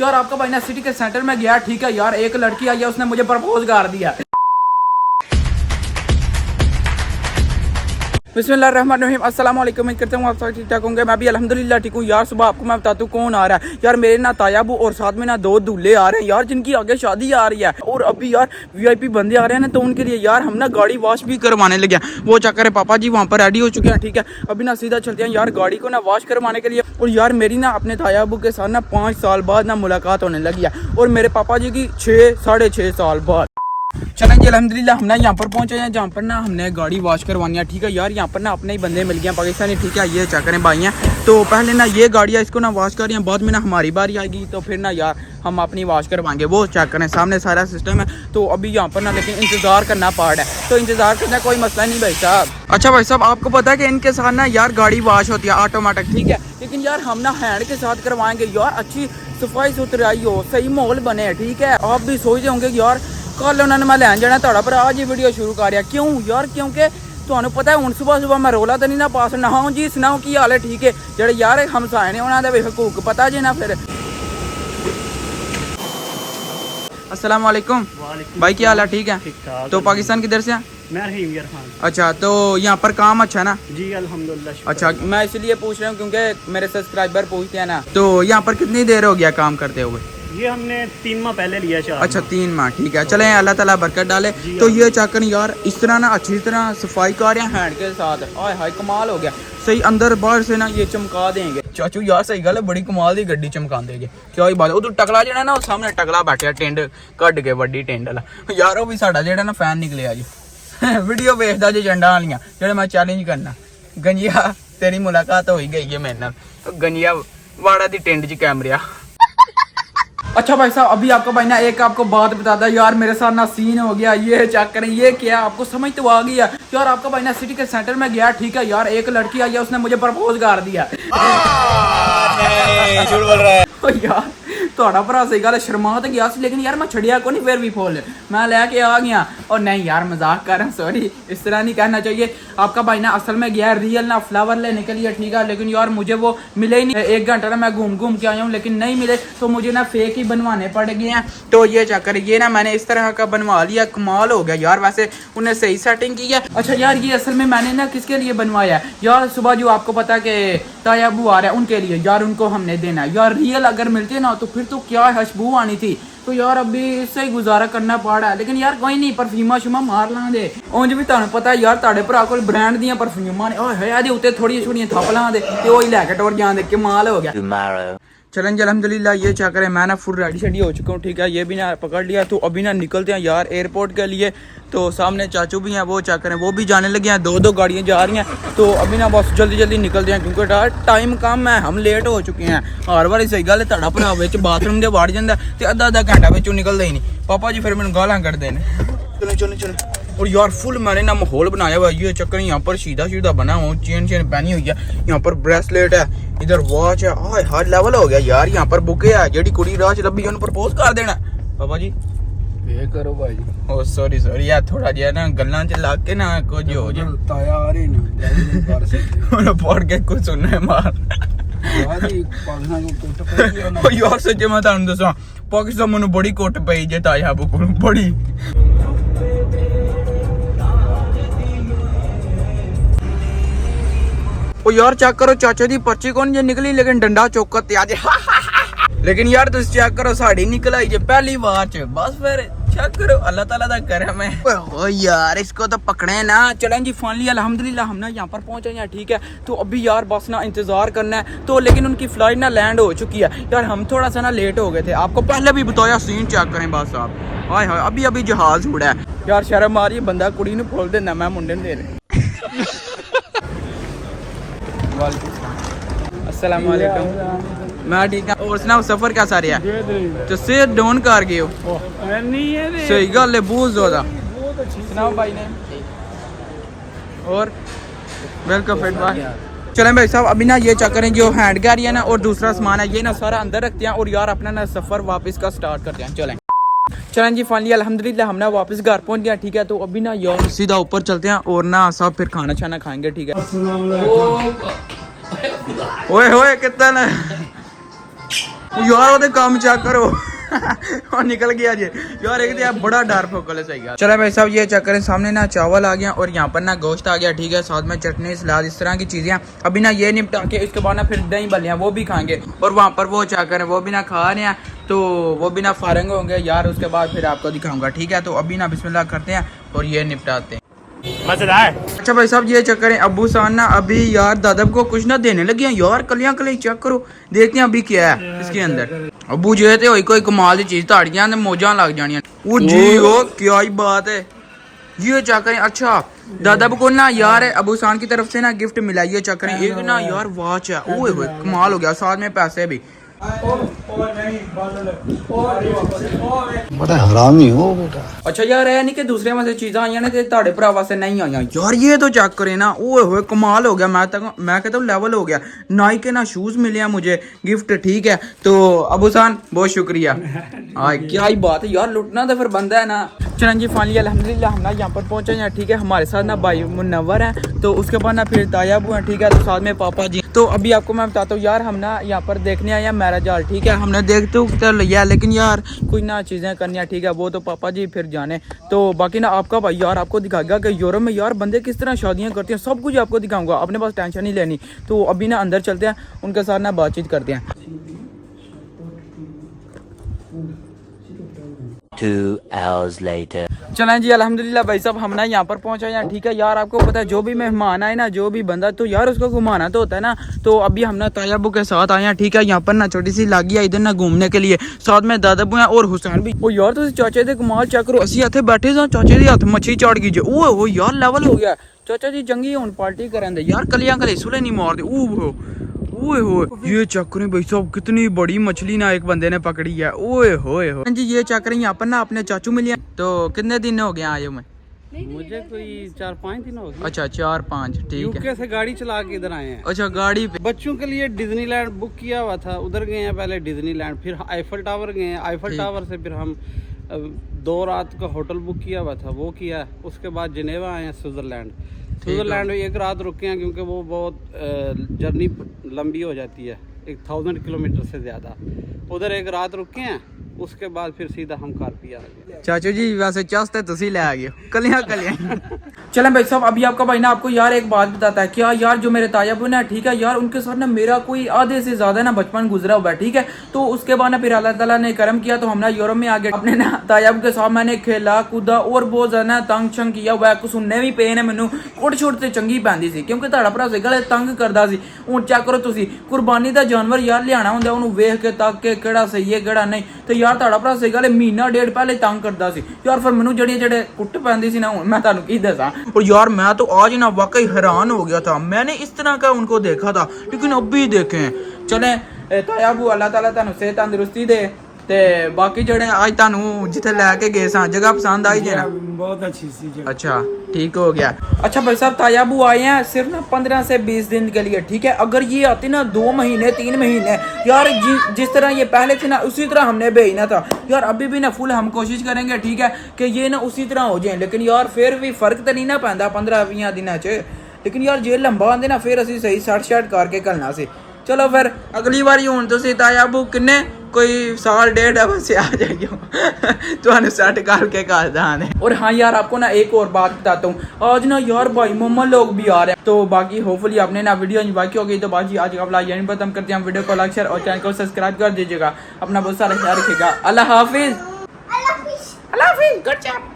यार आपका भाई ना सिटी के सेंटर में गया, ठीक है यार, एक लड़की आई है, उसने मुझे प्रपोज कर दिया। बिस्मिल्लाहिर्रहमानिर्रहीम, अस्सलाम वालेकुम। उम्मीद करता हूँ आप सब ठीक ठाक होंगे। मैं भी अल्हम्दुलिल्लाह ठीक हूँ। यार सुबह आपको मैं बताता हूँ कौन आ रहा है। यार मेरे ना तायाबू और साथ में ना दो दूल्हे आ रहे हैं यार, जिनकी आगे शादी आ रही है। और अभी यार वीआईपी बंदे आ रहे हैं ना, तो उनके लिए यार हम ना गाड़ी वॉश भी करवाने लगे हैं। वो चक्कर है पापा जी वहाँ पर रेडी हो चुके हैं, ठीक है। अभी ना सीधा चलते हैं यार गाड़ी को ना वॉश करवाने के लिए। और यार मेरी ना अपने तायाबू के साथ ना 5 साल बाद ना मुलाकात होने लगी है, और मेरे पापा जी की 6 साढ़े 6 साल बाद। चलें जी अल्हम्दुलिल्लाह हम ना यहाँ पर पहुँचे हैं, जहाँ पर ना हमने गाड़ी वॉश करवानी है, ठीक है यार। यहाँ पर ना अपने ही बंदे मिल गए हैं पाकिस्तानी, ठीक है। ये चेक करें भाई हैं, तो पहले ना ये गाड़ियाँ इसको ना वॉश कर रही हैं, बाद में ना हमारी बारी आएगी, तो फिर ना यार हम अपनी वॉश करवाएंगे। वो चेक करें सामने सारा सिस्टम है। तो अभी यहाँ पर ना लेकिन इंतज़ार करना पड़ है, तो इंतज़ार करना कोई मसला नहीं भाई साहब। अच्छा भाई साहब, आपको पता है कि इनके साथ ना यार गाड़ी वॉश होती है ऑटोमेटिक, ठीक है। लेकिन यार हम ना हैंड के साथ करवाएंगे यार, अच्छी सफाई सुथराई हो, सही माहौल बने, ठीक है। आप भी सोच रहे होंगे यार कल उन्होंने मैं लैन जाना थोड़ा, पर आज ये वीडियो शुरू कर रहा। क्यों यार? क्योंकि ਤੁਹਾਨੂੰ पता है हूँ सुबह सुबह मैं रोला तो नहीं ना पास ना। हाँ जी सुनाओ की हाल है? ठीक है। ਜਿਹੜੇ यार हमसाए ने उन्होंने भी हकूक पता जे ना। फिर अस्सलाम वालेकुम भाई, क्या हाल है? ठीक है। तो पाकिस्तान किधर से? मैं रहीम यार खान। अच्छा, तो यहाँ पर काम अच्छा है ना? जी अल्हम्दुलिल्लाह। अच्छा, मैं इसलिए पूछ रहा हूँ क्योंकि मेरे सब्सक्राइबर पूछते हैं ना। तो यहाँ पर कितनी देर हो गया काम करते हुए? ये हमने 3 माह पहले लिया। अच्छा 3 माह, ठीक है। चले अल्लाह ताला बरकत डाले। तो ये चाकन यार इस तरह ना अच्छी तरह सफाई कर रहे हैं हैंड के साथ। आय हाय कमाल हो गया, सही अंदर बाहर से ना ये चमका देंगे। चाचू यार सही गल है, बड़ी कमाल दी गड्डी चमका देंगे। क्या ही बात है। उधर टकला जेड़ा ना, सामने टकला बैठा टेंड कट के वड्डी टेंड वाला यार, वो भी साडा जेड़ा ना फैन निकलिया जी। वीडियो वेखदा जी जंडा वालियां, जेड़ा मैं चैलेंज करना। गंजिया तेरी मुलाकात हो ही गई है मेरे नाल, गंजिया वाड़ा दी टेंड च कैमरा। अच्छा भाई साहब, अभी आपका भाई ना एक आपको बात बताता है यार, मेरे साथ ना सीन हो गया। ये चेक करें, ये क्या आपको समझ तो आ गई है यार। आपका भाई ना सिटी के सेंटर में गया, ठीक है यार, एक लड़की आई है, उसने मुझे प्रपोज कर दिया। झूठ बोल रहा है यार, थोड़ा भरा सही गल शर्मा तो गया, लेकिन यार मैं छड़िया को नहीं, फिर भी फुल मैं लेके आ गया। और नहीं यार मजाक कर रहा हूँ, सॉरी, इस तरह नहीं कहना चाहिए। आपका भाई ना असल में गया रियल ना फ्लावर लेने के लिए, ठीक है। लेकिन यार मुझे वो मिले ही नहीं। 1 घंटा ना मैं घूम के आया हूँ, लेकिन नहीं मिले, तो मुझे ना फेक ही बनवाने पड़ गए हैं। तो ये चक्कर ये ना मैंने इस तरह का बनवा लिया, कमाल हो गया यार। वैसे उन्हें सही सेटिंग की है। अच्छा यार, ये असल में मैंने ना किसके लिए बनवाया है यार? सुबह जो आपको पता कि तायाबू आ रहा है उनके लिए यार, उनको हमने देना है यार। रियल अगर मिलते ना तो फिर तो क्या खुशबू आनी थी। तो यार अभी इससे ही गुजारा करना पड़ रहा है। लेकिन यार कोई नहीं, परफ्यूमा शुमा मार लांगे। उंज भी तुहानू पता है यार, तुहाडे भरा कोल ब्रांड दियां परफ्यूमा ने, ओए होए उत्ते थोड़ी छोड़ियां थप लांगे ते ओही लैके टोर जांदे। कमाल हो गया। चलें जी अल्हम्दुलिल्लाह, ये क्या करें, मैं ना फुल रेडी शेडी हो चुका हूँ, ठीक है। ये भी ना पकड़ लिया, तो अभी ना निकलते हैं यार एयरपोर्ट के लिए। तो सामने चाचू भी हैं, वो क्या करें, वो भी जाने लगे हैं। 2 गाड़ियाँ जा रही हैं, तो अभी ना बस जल्दी जल्दी निकलते हैं, क्योंकि यार टाइम कम है, हम लेट हो चुके हैं। हर बारी सही गल है, तुहाडा भरा विच बाथरूम के वड़ जांदा ते आधा घंटा विचों निकलदा ही नहीं। पापा जी फिर मैनूं गालां कढदे ने। चलो। और यार फुल मैंने ना माहौल बनाया हुआ है। ये चक्कर यहाँ पर सीधा बना हुआ, चेन पहनी हुई है, यहाँ पर ब्रेसलेट है, इधर वॉच है। हाय हाय लेवल हो गया यार। यहाँ पर बुके है, जेडी कुड़ी राह च लभी उन्हें प्रपोज कर देना। पापा जी ये करो भाई। ओ सॉरी यार, थोड़ा जिहा ना गल्लां च लग के ना कुछ हो जाए। ताया आ रही ना कर सकते उन्हें पढ़ के कुछ सुनने मार यार। सच्चे मैं तुहानू दसां, पाकिस्तान मैनूं बड़ी कुट पई जे ताया अबू कोलों, बड़ी। ओ यार चेक करो, चाचा दी पर्ची कौन जे निकली, लेकिन डंडा चौका ते आज। लेकिन यार तुम चेक करो, साड़ी निकल आई जे पहली बार च। बस फिर चेक करो, अल्लाह ताला दा करम है। ओ यार इसको तो पकड़े ना। चलें जी फाइनली अल्हम्दुलिल्लाह हम ना यहाँ पर पहुंचे हैं, ठीक है। तो अभी यार बस ना इंतजार करना है। तो लेकिन उनकी फ्लाइट ना लैंड हो चुकी है यार, हम थोड़ा सा ना लेट हो गए थे। आपको पहले भी बताया, सीन चेक करें बस साहब। हाय हाय अभी जहाज उड़ा है यार। शर्म आ रही है, बंदा कुड़ी नूं फुल देना, मैं मुंडे नूं दे रहा। अस्सलाम वालेकुम। मैं ठीक है। और सुनाओ सफर कैसा रहा? तो से डाउन कर गए हो? सही गल है, बहुत ज्यादा। सुनाओ भाई ने। और वेलकम फिट बाय। चलें भाई साहब, अभी ना ये चेक करें, जो हैंड कैरी है ना और दूसरा सामान है, ये ना सारा अंदर रखते हैं और यार अपना ना सफर वापस का स्टार्ट करते हैं। चलें जी फाइनली अल्हम्दुलिल्लाह हम ना वापस घर पहुंच गया, ठीक है। तो अभी ना यार सीधा ऊपर चलते हैं और ना सब फिर खाना छाना खाएंगे, ठीक है। ओए होए कितना ना यार ਉਹਦੇ ਕੰਮ चेक करो और निकल गया जी यार एक तो बड़ा डर फोकल है सही है। चलो भाई साहब ये चेक करें सामने ना चावल आ गया और यहाँ पर ना गोश्त आ गया ठीक है, साथ में चटनी सलाद इस तरह की चीजें। अभी ना ये निपटा के इसके बाद ना फिर दही बल्लियाँ वो भी खाएंगे और वहाँ पर वो चेक करें वो भी ना खा रहे हैं तो वो भी ना फारंग होंगे यार, उसके बाद फिर आपको दिखाऊंगा ठीक है। तो अभी ना बिस्मिल्लाह करते हैं और ये निपटाते हैं। मजेदार। अच्छा भाई साहब ये चेक करें अब्बू सान ना अभी यार दादब को कुछ ना देने लगे हैं यार, कलियां कलियां चेक करो देखते हैं अभी क्या है इसके अंदर। अब्बू जो थे कोई कमाल की चीज ताड़ियां ने मौजा लग जानियां। ओ जी ओ क्या ही बात है ये चेक करें। अच्छा दादब को ना यार अब्बू सान की तरफ से ना गिफ्ट मिला, ये चेक करें एक ना यार वॉच है, ओए होए कमाल हो गया, साथ में पैसे भी। बड़ा हरामी हो बेटा। अच्छा यार है नहीं कि दूसरे में से चीज़ां आईयां ने ते ताड़े भरा वास्ते नहीं आईयां यार, ये तो चेक करे ना ओए होए कमाल हो गया। मैं कहता हूँ लेवल हो गया, नाइक के ना शूज मिले हैं मुझे गिफ्ट ठीक है। तो अबू सान बहुत शुक्रिया। क्या ही बात है यार, लुटना तो फिर बंदा है ना। चलन जी फाइनली अल्हम्दुलिल्लाह हम ना यहाँ पर पहुंचे हैं ठीक है। हमारे साथ ना भाई मुनव्वर है, तो उसके बाद ना फिर ताया अबू हैं ठीक है, तो साथ में पापा जी। तो अभी आपको मैं बताता हूँ यार हम ना यहाँ पर देखने आए हैं मैरिज हॉल ठीक है। हमने देखते तो लिया लेकिन यार कुछ ना चीज़ें करनी है ठीक है, वो तो पापा जी फिर जाने। तो बाकी ना आपका भाई यार आपको दिखाएगा कि यूरोप में यार बंदे किस तरह शादियाँ करते हैं, सब कुछ आपको दिखाऊंगा, अपने पास टेंशन नहीं लेनी। तो अभी ना अंदर चलते हैं, उनके साथ ना बातचीत करते हैं। 2 hours later. चलें जी अल्हम्दुलिल्लाह भाई साहब हम ना यहाँ पर पहुँचा हैं ठीक है। यार आपको पता है जो भी मेहमान आए ना जो भी बंदा तो यार उसको घुमाना तो होता है ना। तो अभी हम ना तायाबू के साथ आए हैं ठीक है। यहाँ पर ना छोटी सी लागी है इधर ना घूमने के लिए, साथ में दादाबू हैं और हुसैन भी। ओ यार तुम चाचे दे कमाल चेक करो, असी इत्थे बैठे सां चाचे दे हथ मच्छी चाड़ गई जे। ओ यार लेवल हो गया चाचा जी, चंगी हुन पार्टी करन दे यार, कलियां कले सुले नहीं मार दे। ओए होए ये चेक करें भाई साहब कितनी बड़ी मछली ना एक बंदे ने पकड़ी है। ओए होए हो जी ये चेक करें यहाँ पर ना अपने चाचू मिले। तो कितने दिन हो गए आए में? मुझे कोई 4-5 दिन हो गए। अच्छा 4-5 ठीक है। यूके से गाड़ी चला के इधर आए हैं। अच्छा गाड़ी पे बच्चों के लिए डिज्नीलैंड बुक किया हुआ था, उधर गए हैं पहले डिज्नीलैंड, फिर आईफल टावर गए हैं, आईफल टावर से फिर हम 2 रात का होटल बुक किया हुआ था वो किया, उसके बाद जिनेवा आए हैं स्विट्जरलैंड में 1 रात रुके हैं क्योंकि वो बहुत जर्नी लंबी हो जाती है, 1000 किलोमीटर से ज़्यादा। उधर 1 रात रुके हैं, उसके बाद फिर सीधा हम कारपिया आ गए। चाचू जी वैसे चास्ते तुसी ले आ गए कलियां कलियां। चलें भाई साहब अभी आपका भाई ना आपको यार एक बात बताता है क्या यार, जो मेरे ताया बहन है ठीक है यार उनके साथ ना मेरा कोई आधे से ज्यादा ना बचपन गुजरा हुआ है ठीक है। तो उसके बाद ना फिर अल्लाह ताला ने करम किया तो हम ना यूरोप में आ गए। अपने ना ताया के साथ मैंने खेला कूदा और बहुत ज्यादा तंग शंग किया हुआ है, सुनने भी पे ने मैनू कोट छोट से चंगी पैंदी सी क्योंकि ताड़ा भरा से गले तंग करदा सी। हुण चेक करो तुसी कुर्बानी दा जानवर यार लियाना हुंदा ओनू वेख के तक के केड़ा सही है केड़ा नहीं। तो यार ताड़ा भरा से गले महीना डेढ़ पहले तंग करदा सी यार, फिर मैनू जेड़े कुट पैंदी सी ना मैं तुहानू की दसां। और यार मैं तो आज ना वाकई हैरान हो गया था, मैंने इस तरह का उनको देखा था लेकिन अब भी देखे हैं। चले ताया अबू अल्लाह ताला तुहानू सेहत तंदुरुस्ती दे ते बाकी जेड़े आज तुहानू जिथे लैके गए सा जगह पसंद आई जे ना? बहुत अच्छी सी जगह। अच्छा ठीक हो गया। अच्छा भाई साहब ताया अबू आए हैं सिर्फ ना 15 से 20 दिन के लिए ठीक है। अगर ये आते ना 2 महीने 3 महीने यार जिस तरह ये पहले थे ना उसी तरह हमने भेजना था यार। अभी भी ना फुल हम कोशिश करेंगे ठीक है कि ये ना उसी तरह हो जाए, लेकिन यार फिर भी फर्क तो नहीं ना पैंदा 15-20 दिनों च, लेकिन यार जे लंबा आंदे ना फिर असी सही सट करके घलना सी। चलो फिर अगली बारी हुण तुसीं ताया अबू किन्ने कोई साल डेढ़ बसे आ जाइयो तुहानू सेट करके कर दाने। और हाँ यार आपको ना एक और बात बताता हूँ, आज ना यार भाई मम्मा लोग भी आ रहे हैं। तो बाकी होपफुली आपने ना वीडियो एंजॉय की होगी। तो बाकी आज का ब्लॉग यहीं पर खत्म करते हैं। वीडियो को लाइक शेयर और चैनल को सब्सक्राइब कर दीजिएगा। अपना बहुत सारा ख्याल रखिएगा। अल्लाह हाफिज। Good job.